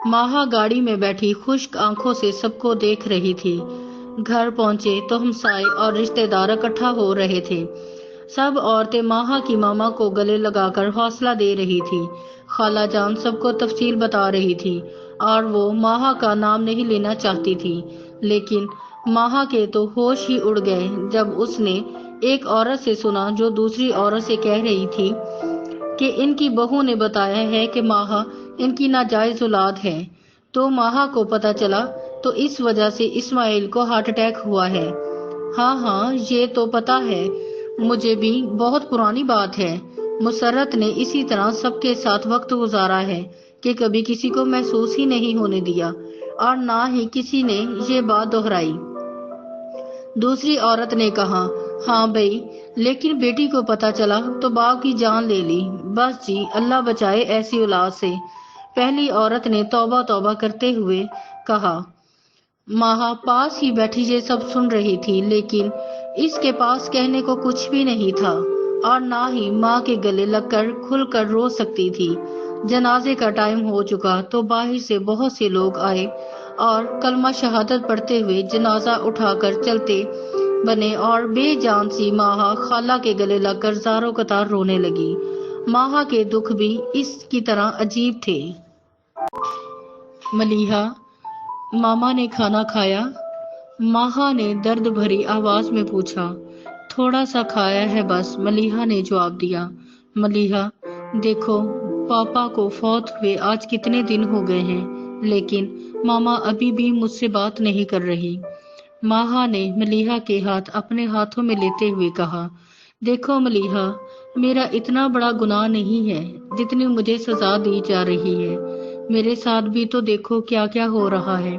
माहा गाड़ी में बैठी खुश्क आंखों से सबको देख रही थी। घर पहुंचे तो हमसाए और रिश्तेदार इकट्ठा हो रहे थे। सब औरतें माहा की मामा को गले लगाकर हौसला दे रही थी। खाला जान सबको तफसील बता रही थी और वो माहा का नाम नहीं लेना चाहती थी, लेकिन माहा के तो होश ही उड़ गए जब उसने एक औरत से सुना जो दूसरी औरत से कह रही थी कि इनकी बहू ने बताया है कि माहा इनकी नाजायज औलाद है। तो माहा को पता चला तो इस वजह से इस्माइल को हार्ट अटैक हुआ है। हाँ, ये तो पता है मुझे भी, बहुत पुरानी बात है। मुसर्रत ने इसी तरह सबके साथ वक्त गुजारा है कि कभी किसी को महसूस ही नहीं होने दिया और ना ही किसी ने ये बात दोहराई। दूसरी औरत ने कहा, हाँ भाई, लेकिन बेटी को पता चला तो बाप की जान ले ली। बस जी, अल्लाह बचाए ऐसी औलाद से। पहली औरत ने तौबा तौबा करते हुए कहा। माहा पास ही बैठी ये सब सुन रही थी, लेकिन इसके पास कहने को कुछ भी नहीं था और ना ही माँ के गले लगकर खुलकर रो सकती थी। जनाजे का टाइम हो चुका तो बाहर से बहुत से लोग आए और कलमा शहादत पढ़ते हुए जनाजा उठाकर चलते बने और बेजान सी माहा खाला के गले लगकर ज़ारों कतार रोने लगी। माहा के दुख भी इसकी तरह अजीब थे। मलीहा, मामा ने खाना खाया? माहा ने दर्द भरी आवाज में पूछा। थोड़ा सा खाया है बस, मलीहा ने जवाब दिया। मलीहा, देखो पापा को फौत हुए आज कितने दिन हो गए हैं, लेकिन मामा अभी भी मुझसे बात नहीं कर रही। माहा ने मलीहा के हाथ अपने हाथों में लेते हुए कहा, देखो मलीहा, मेरा इतना बड़ा गुनाह नहीं है जितनी मुझे सजा दी जा रही है। मेरे साथ भी तो देखो क्या क्या हो रहा है।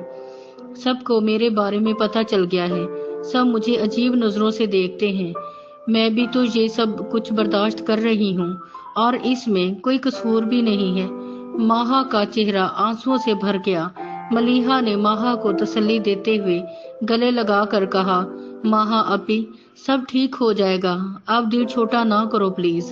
सबको मेरे बारे में पता चल गया है, सब मुझे अजीब नजरों से देखते हैं। मैं भी तो ये सब कुछ बर्दाश्त कर रही हूँ और इसमें कोई कसूर भी नहीं है। माहा का चेहरा आंसुओं से भर गया। मलीहा ने माहा को तसल्ली देते हुए गले लगा कर कहा, माहा अभी सब ठीक हो जाएगा, अब दिल छोटा ना करो प्लीज।